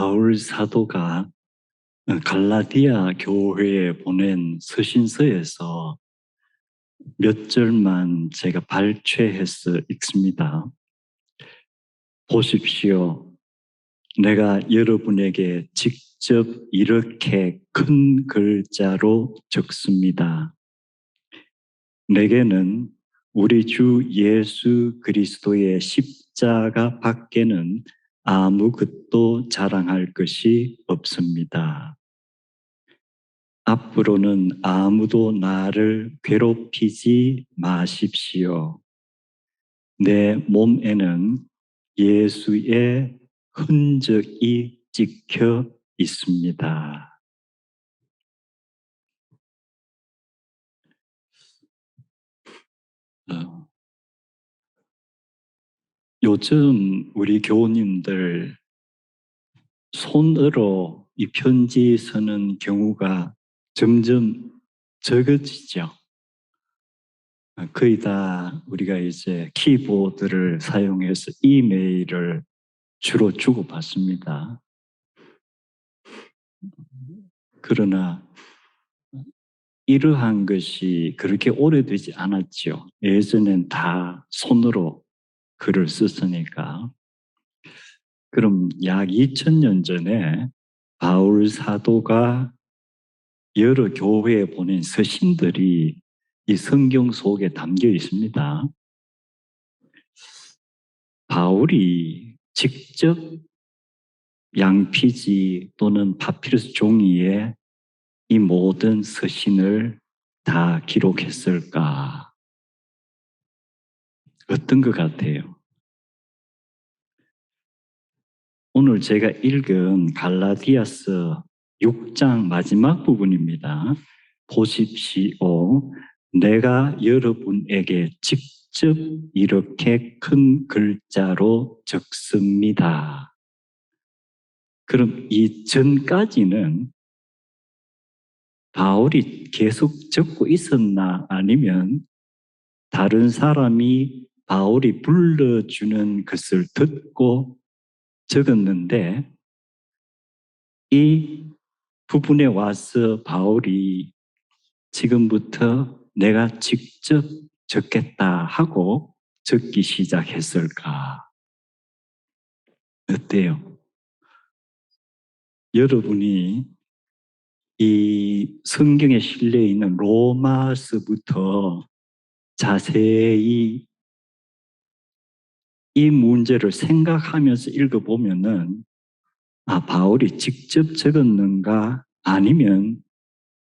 바울 사도가 갈라디아 교회에 보낸 서신서에서 몇 절만 제가 발췌해서 읽습니다. 보십시오. 내가 여러분에게 직접 이렇게 큰 글자로 적습니다. 내게는 우리 주 예수 그리스도의 십자가 밖에는 아무것도 자랑할 것이 없습니다. 앞으로는 아무도 나를 괴롭히지 마십시오. 내 몸에는 예수의 흔적이 찍혀 있습니다. 요즘 우리 교우님들 손으로 이 편지 쓰는 경우가 점점 적어지죠. 거의 다 우리가 이제 키보드를 사용해서 이메일을 주로 주고받습니다. 그러나 이러한 것이 그렇게 오래되지 않았죠. 예전엔 다 손으로 글을 썼으니까. 그럼 약 2000년 전에 바울 사도가 여러 교회에 보낸 서신들이 이 성경 속에 담겨 있습니다. 바울이 직접 양피지 또는 파피루스 종이에 이 모든 서신을 다 기록했을까? 어떤 것 같아요? 오늘 제가 읽은 갈라디아서 6장 마지막 부분입니다. 보십시오. 내가 여러분에게 직접 이렇게 큰 글자로 적습니다. 그럼 이 전까지는 바울이 계속 적고 있었나 아니면 다른 사람이 바울이 불러주는 것을 듣고 적었는데 이 부분에 와서 바울이 지금부터 내가 직접 적겠다 하고 적기 시작했을까? 어때요? 여러분이 이 성경에 실려 있는 로마서부터 자세히 이 문제를 생각하면서 읽어보면은 바울이 직접 적었는가 아니면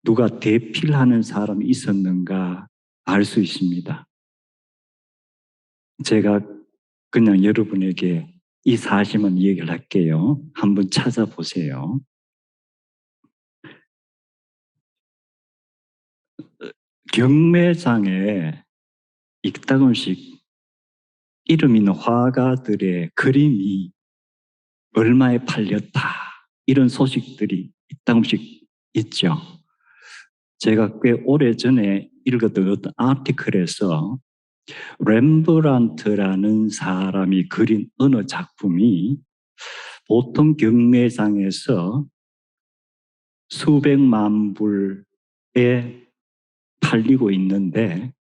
누가 대필하는 사람이 있었는가 알 수 있습니다. 제가 그냥 여러분에게 이 사실만 얘기를 할게요. 한번 찾아보세요. 경매장에 이따금씩 이름 있는 화가들의 그림이 얼마에 팔렸다 이런 소식들이 이따금씩 있죠. 제가 꽤 오래전에 읽었던 어떤 아티클에서 렘브란트라는 사람이 그린 어느 작품이 보통 경매장에서 수백만 불에 팔리고 있는데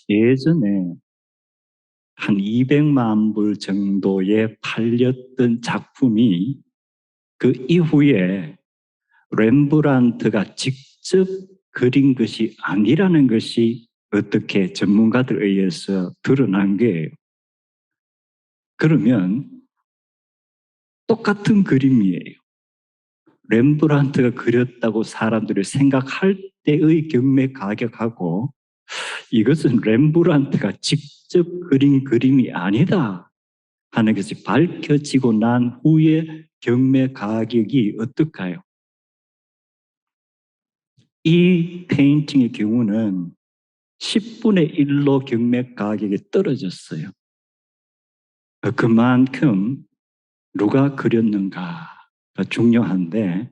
예전에 한 200만 불 정도에 팔렸던 작품이 그 이후에 렘브란트가 직접 그린 것이 아니라는 것이 어떻게 전문가들에 의해서 드러난 거예요. 그러면 똑같은 그림이에요. 렘브란트가 그렸다고 사람들이 생각할 때의 경매 가격하고 이것은 렘브란트가 직접 그린 그림이 아니다 하는 것이 밝혀지고 난 후에 경매 가격이 어떨까요? 이 페인팅의 경우는 10분의 1로 경매 가격이 떨어졌어요. 그만큼 누가 그렸는가가 중요한데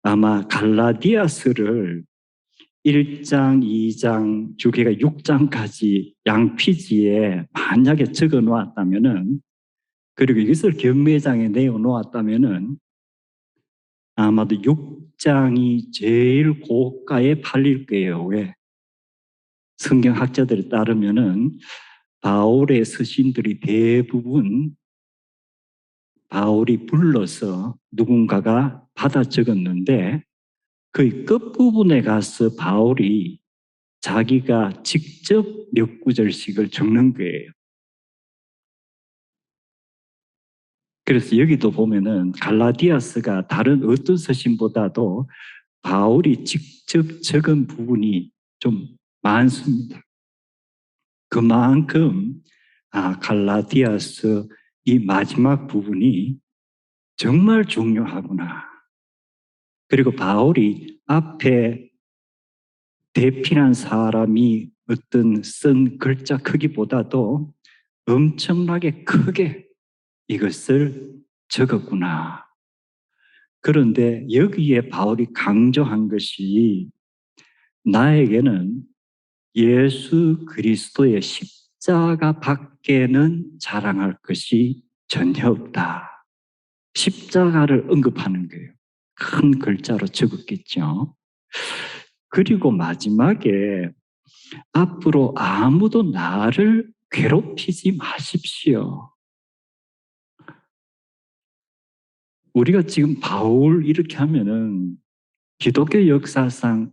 아마 갈라디아서를 1장, 2장, 주기가 6장까지 양피지에 만약에 적어 놓았다면은 그리고 이것을 경매장에 내어놓았다면은 아마도 6장이 제일 고가에 팔릴 거예요. 왜? 성경학자들에 따르면은 바울의 서신들이 대부분 바울이 불러서 누군가가 받아 적었는데 그 끝부분에 가서 바울이 자기가 직접 몇 구절씩을 적는 거예요. 그래서 여기도 보면은 갈라디아서가 다른 어떤 서신보다도 바울이 직접 적은 부분이 좀 많습니다. 그만큼 갈라디아서 이 마지막 부분이 정말 중요하구나. 그리고 바울이 앞에 대필한 사람이 어떤 쓴 글자 크기보다도 엄청나게 크게 이것을 적었구나. 그런데 여기에 바울이 강조한 것이 나에게는 예수 그리스도의 십자가 밖에는 자랑할 것이 전혀 없다. 십자가를 언급하는 거예요. 큰 글자로 적었겠죠. 그리고 마지막에 앞으로 아무도 나를 괴롭히지 마십시오. 우리가 지금 바울 이렇게 하면은 기독교 역사상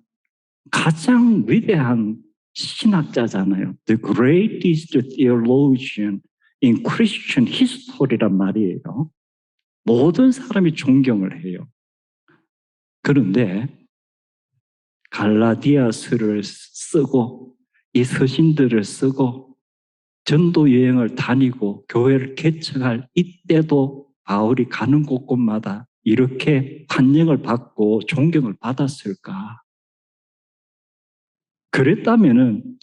가장 위대한 신학자잖아요. The greatest theologian in Christian history란 말이에요. 모든 사람이 존경을 해요. 그런데 갈라디아서를 쓰고 이 서신들을 쓰고 전도 여행을 다니고 교회를 개척할 이때도 바울이 가는 곳곳마다 이렇게 환영을 받고 존경을 받았을까? 그랬다면은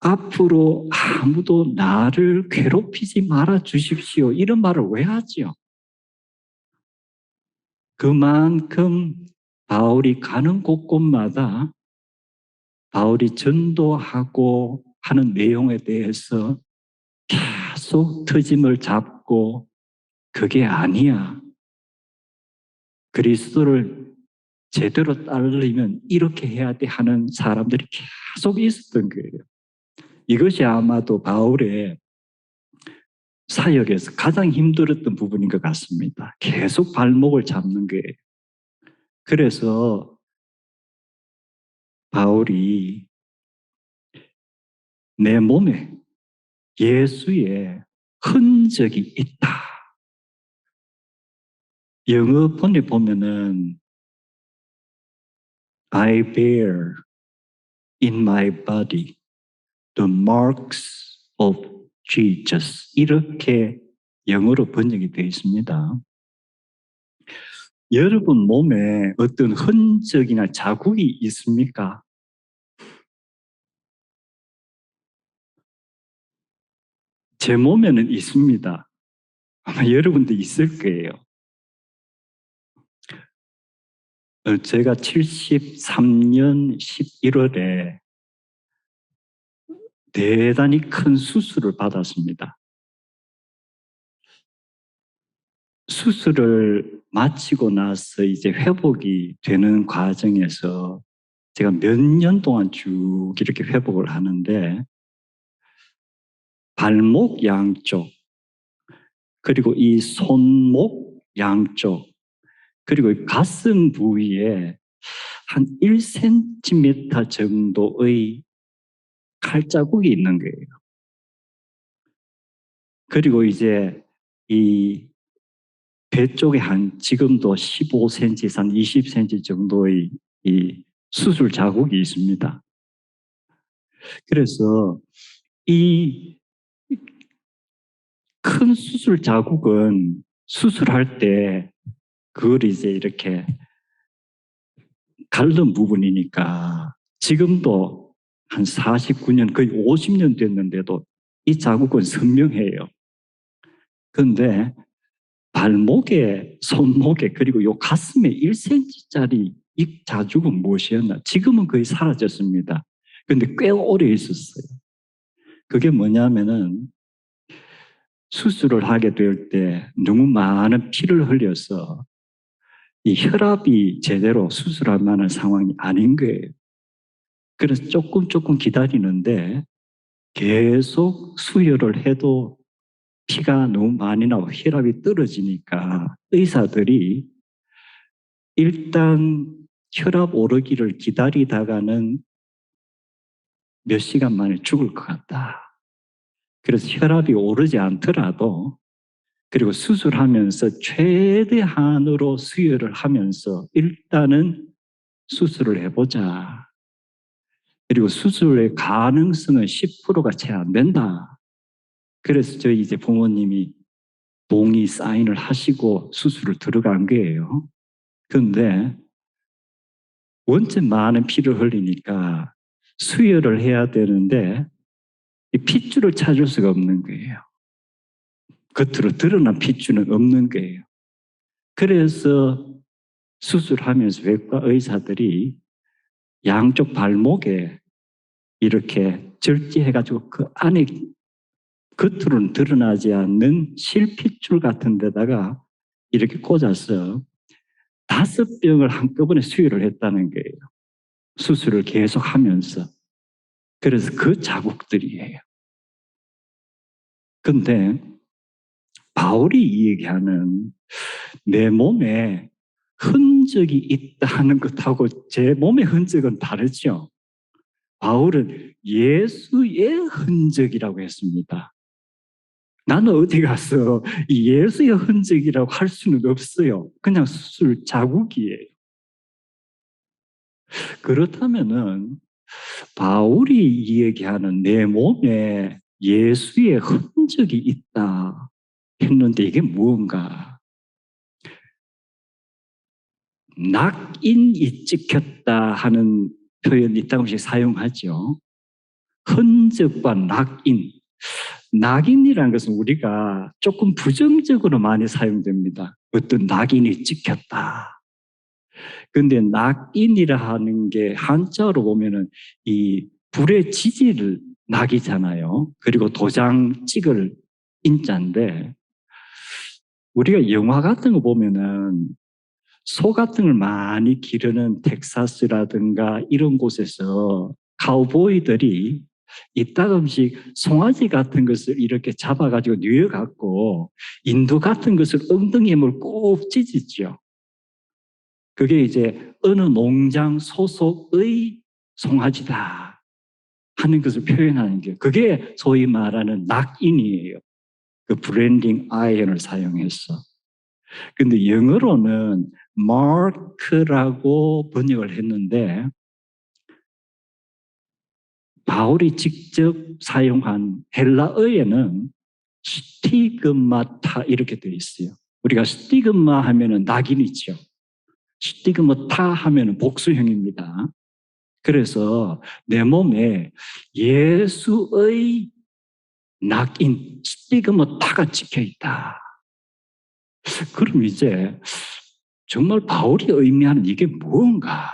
앞으로 아무도 나를 괴롭히지 말아 주십시오. 이런 말을 왜 하지요? 그만큼 바울이 가는 곳곳마다 바울이 전도하고 하는 내용에 대해서 계속 트집을 잡고 그게 아니야. 그리스도를 제대로 따르려면 이렇게 해야 돼 하는 사람들이 계속 있었던 거예요. 이것이 아마도 바울의 사역에서 가장 힘들었던 부분인 것 같습니다. 계속 발목을 잡는 거예요. 그래서 바울이 내 몸에 예수의 흔적이 있다. 영어 번에 보면은 I bear in my body the marks of Jesus. 이렇게 영어로 번역이 되어 있습니다. 여러분 몸에 어떤 흔적이나 자국이 있습니까? 제 몸에는 있습니다. 아마 여러분도 있을 거예요. 제가 73년 11월에 대단히 큰 수술을 받았습니다. 수술을 마치고 나서 이제 회복이 되는 과정에서 제가 몇 년 동안 쭉 이렇게 회복을 하는데 발목 양쪽, 그리고 이 손목 양쪽, 그리고 이 가슴 부위에 한 1cm 정도의 칼자국이 있는 거예요. 그리고 이제 이 배 쪽에 지금도 15cm에서 한 20cm 정도의 이 수술 자국이 있습니다. 그래서 이 큰 수술 자국은 수술할 때 그걸 이제 이렇게 갈른 부분이니까 지금도 한 49년, 거의 50년 됐는데도 이 자국은 선명해요. 그런데 발목에, 손목에, 그리고 요 가슴에 1cm짜리 이 자국은 무엇이었나? 지금은 거의 사라졌습니다. 그런데 꽤 오래 있었어요. 그게 뭐냐면은 수술을 하게 될 때 너무 많은 피를 흘려서 이 혈압이 제대로 수술할 만한 상황이 아닌 거예요. 그래서 조금 기다리는데 계속 수혈을 해도 피가 너무 많이 나고 혈압이 떨어지니까 의사들이 일단 혈압 오르기를 기다리다가는 몇 시간 만에 죽을 것 같다. 그래서 혈압이 오르지 않더라도 그리고 수술하면서 최대한으로 수혈을 하면서 일단은 수술을 해보자. 그리고 수술의 가능성은 10%가 채 안 된다. 그래서 저희 이제 부모님이 동의 사인을 하시고 수술을 들어간 거예요. 그런데 원체 많은 피를 흘리니까 수혈을 해야 되는데 이 핏줄을 찾을 수가 없는 거예요. 겉으로 드러난 핏줄은 없는 거예요. 그래서 수술하면서 외과 의사들이 양쪽 발목에 이렇게 절제해가지고 그 안에 겉으로는 드러나지 않는 실핏줄 같은 데다가 이렇게 꽂아서 5병을 한꺼번에 수혈을 했다는 거예요. 수술을 계속 하면서. 그래서 그 자국들이에요. 근데 바울이 얘기하는 내 몸에 흔적이 있다는 것하고 제 몸의 흔적은 다르죠. 바울은 예수의 흔적이라고 했습니다. 나는 어디 가서 예수의 흔적이라고 할 수는 없어요. 그냥 수술 자국이에요. 그렇다면은 바울이 얘기하는 내 몸에 예수의 흔적이 있다 했는데 이게 무언가? 낙인이 찍혔다 하는 표현 이따금씩 사용하죠. 흔적과 낙인. 낙인이라는 것은 우리가 조금 부정적으로 많이 사용됩니다. 어떤 낙인이 찍혔다. 그런데 낙인이라 하는 게 한자로 보면은 이 불의 지지를 낙이잖아요. 그리고 도장 찍을 인자인데 우리가 영화 같은 거 보면은 소 같은 걸 많이 기르는 텍사스라든가 이런 곳에서 카우보이들이 이따금씩 송아지 같은 것을 이렇게 잡아가지고 뉘어갖고 인두 같은 것을 엉덩이에 힘을 꼭 찢었죠. 그게 이제 어느 농장 소속의 송아지다 하는 것을 표현하는 게 그게 소위 말하는 낙인이에요. 그 브랜딩 아이언을 사용해서. 근데 영어로는 mark라고 번역을 했는데 바울이 직접 사용한 헬라어에는 스티그마타 이렇게 되어 있어요. 우리가 스티그마 하면은 낙인이죠. 스티그마타 하면은 복수형입니다. 그래서 내 몸에 예수의 낙인, 스티그마타가 찍혀 있다. 그럼 이제 정말 바울이 의미하는 이게 무언가?